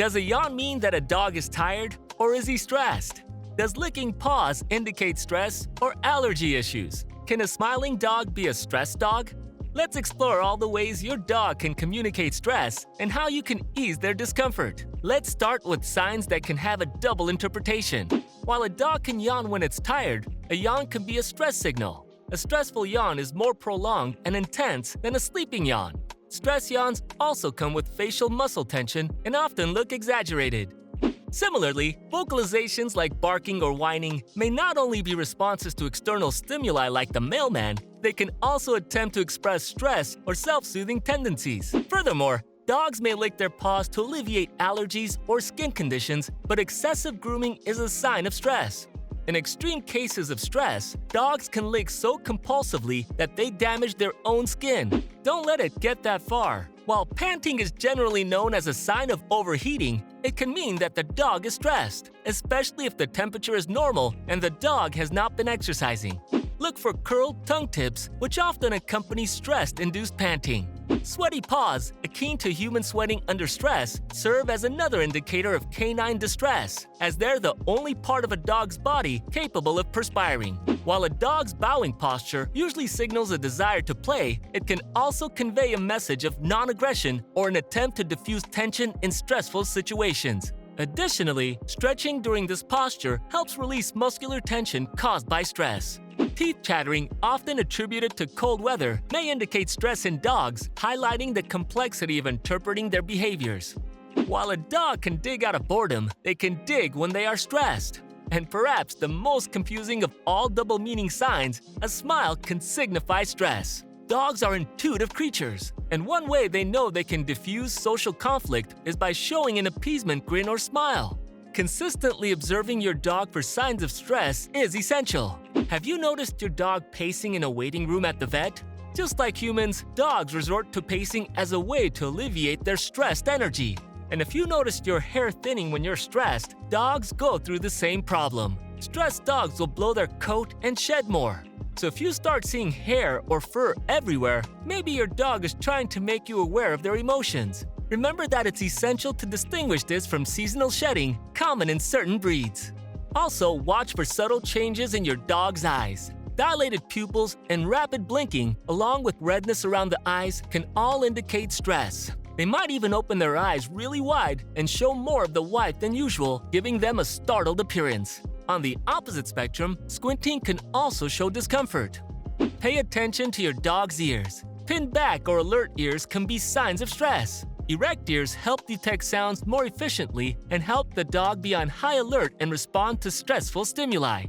Does a yawn mean that a dog is tired, or is he stressed? Does licking paws indicate stress or allergy issues? Can a smiling dog be a stressed dog? Let's explore all the ways your dog can communicate stress and how you can ease their discomfort. Let's start with signs that can have a double interpretation. While a dog can yawn when it's tired, a yawn can be a stress signal. A stressful yawn is more prolonged and intense than a sleeping yawn. Stress yawns also come with facial muscle tension and often look exaggerated. Similarly, vocalizations like barking or whining may not only be responses to external stimuli like the mailman, they can also attempt to express stress or self-soothing tendencies. Furthermore, dogs may lick their paws to alleviate allergies or skin conditions, but excessive grooming is a sign of stress. In extreme cases of stress, dogs can lick so compulsively that they damage their own skin. Don't let it get that far. While panting is generally known as a sign of overheating, it can mean that the dog is stressed, especially if the temperature is normal and the dog has not been exercising. Look for curled tongue tips, which often accompany stress-induced panting. Sweaty paws, akin to human sweating under stress, serve as another indicator of canine distress, as they're the only part of a dog's body capable of perspiring. While a dog's bowing posture usually signals a desire to play, it can also convey a message of non-aggression or an attempt to diffuse tension in stressful situations. Additionally, stretching during this posture helps release muscular tension caused by stress. Teeth chattering, often attributed to cold weather, may indicate stress in dogs, highlighting the complexity of interpreting their behaviors. While a dog can dig out of boredom, they can dig when they are stressed. And perhaps the most confusing of all double-meaning signs, a smile can signify stress. Dogs are intuitive creatures, and one way they know they can diffuse social conflict is by showing an appeasement grin or smile. Consistently observing your dog for signs of stress is essential. Have you noticed your dog pacing in a waiting room at the vet? Just like humans, dogs resort to pacing as a way to alleviate their stressed energy. And if you noticed your hair thinning when you're stressed, dogs go through the same problem. Stressed dogs will blow their coat and shed more. So if you start seeing hair or fur everywhere, maybe your dog is trying to make you aware of their emotions. Remember that it's essential to distinguish this from seasonal shedding, common in certain breeds. Also, watch for subtle changes in your dog's eyes. Dilated pupils and rapid blinking, along with redness around the eyes, can all indicate stress. They might even open their eyes really wide and show more of the white than usual, giving them a startled appearance. On the opposite spectrum, squinting can also show discomfort. Pay attention to your dog's ears. Pinned back or alert ears can be signs of stress. Erect ears help detect sounds more efficiently and help the dog be on high alert and respond to stressful stimuli.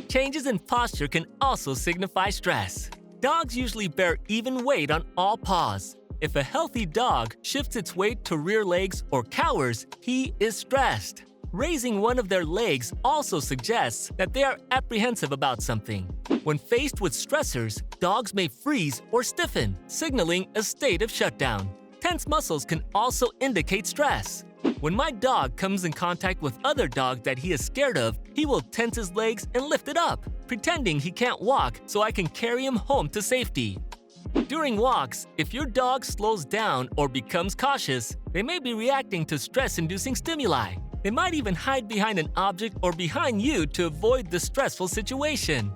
Changes in posture can also signify stress. Dogs usually bear even weight on all paws. If a healthy dog shifts its weight to rear legs or cowers, he is stressed. Raising one of their legs also suggests that they are apprehensive about something. When faced with stressors, dogs may freeze or stiffen, signaling a state of shutdown. Tense muscles can also indicate stress. When my dog comes in contact with other dogs that he is scared of, he will tense his legs and lift it up, pretending he can't walk so I can carry him home to safety. During walks, if your dog slows down or becomes cautious, they may be reacting to stress-inducing stimuli. They might even hide behind an object or behind you to avoid the stressful situation.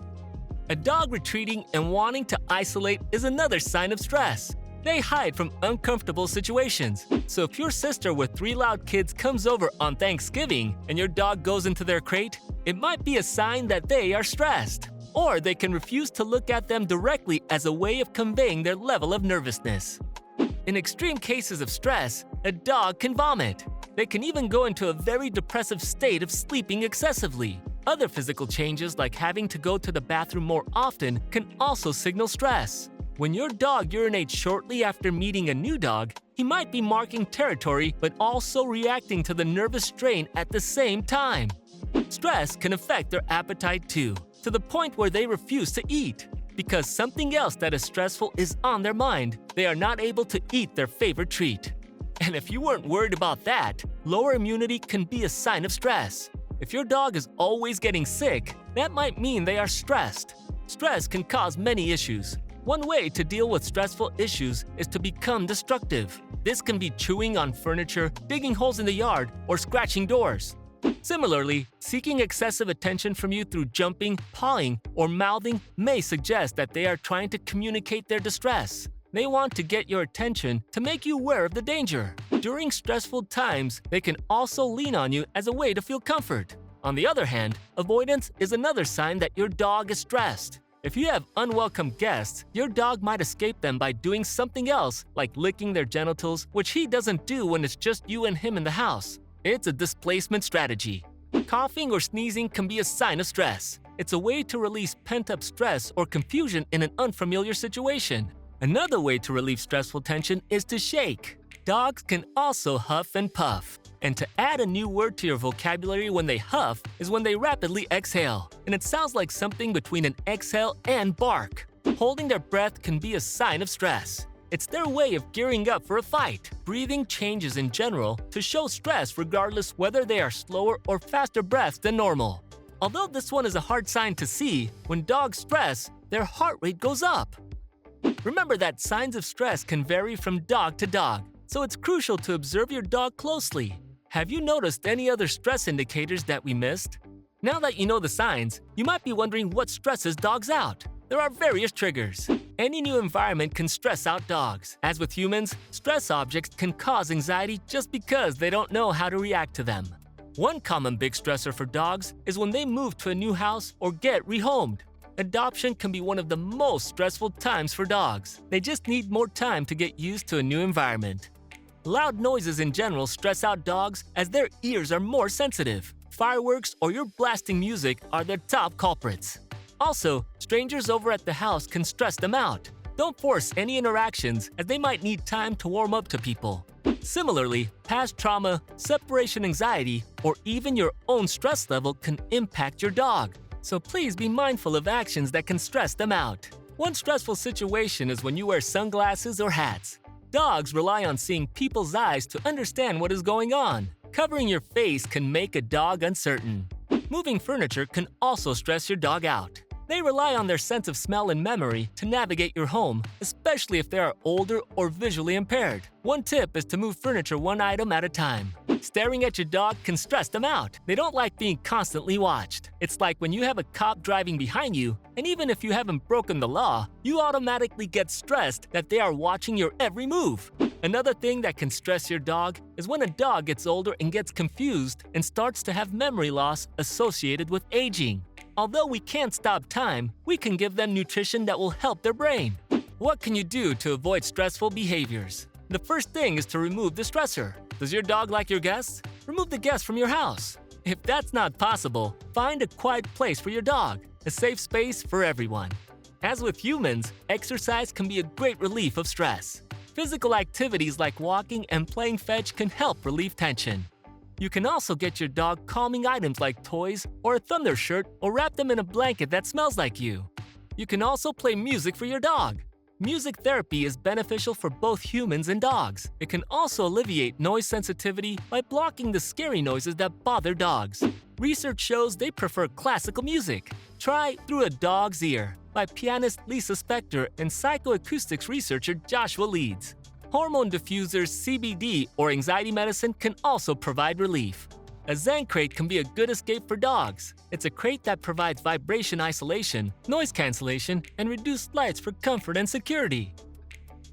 A dog retreating and wanting to isolate is another sign of stress. They hide from uncomfortable situations. So if your sister with 3 loud kids comes over on Thanksgiving and your dog goes into their crate, it might be a sign that they are stressed. Or they can refuse to look at them directly as a way of conveying their level of nervousness. In extreme cases of stress, a dog can vomit. They can even go into a very depressive state of sleeping excessively. Other physical changes like having to go to the bathroom more often can also signal stress. When your dog urinates shortly after meeting a new dog, he might be marking territory but also reacting to the nervous strain at the same time. Stress can affect their appetite too, to the point where they refuse to eat. Because something else that is stressful is on their mind, they are not able to eat their favorite treat. And if you weren't worried about that, lower immunity can be a sign of stress. If your dog is always getting sick, that might mean they are stressed. Stress can cause many issues. One way to deal with stressful issues is to become destructive. This can be chewing on furniture, digging holes in the yard, or scratching doors. Similarly, seeking excessive attention from you through jumping, pawing, or mouthing may suggest that they are trying to communicate their distress. They want to get your attention to make you aware of the danger. During stressful times, they can also lean on you as a way to feel comfort. On the other hand, avoidance is another sign that your dog is stressed. If you have unwelcome guests, your dog might escape them by doing something else, like licking their genitals, which he doesn't do when it's just you and him in the house. It's a displacement strategy. Coughing or sneezing can be a sign of stress. It's a way to release pent-up stress or confusion in an unfamiliar situation. Another way to relieve stressful tension is to shake. Dogs can also huff and puff. And to add a new word to your vocabulary when they huff is when they rapidly exhale. And it sounds like something between an exhale and bark. Holding their breath can be a sign of stress. It's their way of gearing up for a fight. Breathing changes in general to show stress regardless whether they are slower or faster breaths than normal. Although this one is a hard sign to see, when dogs stress, their heart rate goes up. Remember that signs of stress can vary from dog to dog, so it's crucial to observe your dog closely. Have you noticed any other stress indicators that we missed? Now that you know the signs, you might be wondering what stresses dogs out. There are various triggers. Any new environment can stress out dogs. As with humans, stress objects can cause anxiety just because they don't know how to react to them. One common big stressor for dogs is when they move to a new house or get rehomed. Adoption can be one of the most stressful times for dogs. They just need more time to get used to a new environment. Loud noises in general stress out dogs as their ears are more sensitive. Fireworks or your blasting music are their top culprits. Also, strangers over at the house can stress them out. Don't force any interactions as they might need time to warm up to people. Similarly, past trauma, separation anxiety, or even your own stress level can impact your dog. So please be mindful of actions that can stress them out. One stressful situation is when you wear sunglasses or hats. Dogs rely on seeing people's eyes to understand what is going on. Covering your face can make a dog uncertain. Moving furniture can also stress your dog out. They rely on their sense of smell and memory to navigate your home, especially if they are older or visually impaired. One tip is to move furniture one item at a time. Staring at your dog can stress them out. They don't like being constantly watched. It's like when you have a cop driving behind you, and even if you haven't broken the law, you automatically get stressed that they are watching your every move. Another thing that can stress your dog is when a dog gets older and gets confused and starts to have memory loss associated with aging. Although we can't stop time, we can give them nutrition that will help their brain. What can you do to avoid stressful behaviors? The first thing is to remove the stressor. Does your dog like your guests? Remove the guests from your house. If that's not possible, find a quiet place for your dog, a safe space for everyone. As with humans, exercise can be a great relief of stress. Physical activities like walking and playing fetch can help relieve tension. You can also get your dog calming items like toys or a thunder shirt or wrap them in a blanket that smells like you. You can also play music for your dog. Music therapy is beneficial for both humans and dogs. It can also alleviate noise sensitivity by blocking the scary noises that bother dogs. Research shows they prefer classical music. Try Through a Dog's Ear by pianist Lisa Spector and psychoacoustics researcher Joshua Leeds. Hormone diffusers, CBD, or anxiety medicine can also provide relief. A Zen crate can be a good escape for dogs. It's a crate that provides vibration isolation, noise cancellation, and reduced lights for comfort and security.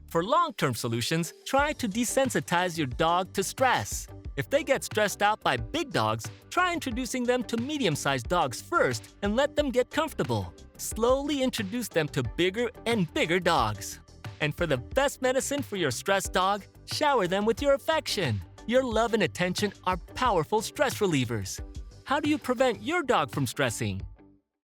For long-term solutions, try to desensitize your dog to stress. If they get stressed out by big dogs, try introducing them to medium-sized dogs first and let them get comfortable. Slowly introduce them to bigger and bigger dogs. And for the best medicine for your stressed dog, shower them with your affection. Your love and attention are powerful stress relievers. How do you prevent your dog from stressing?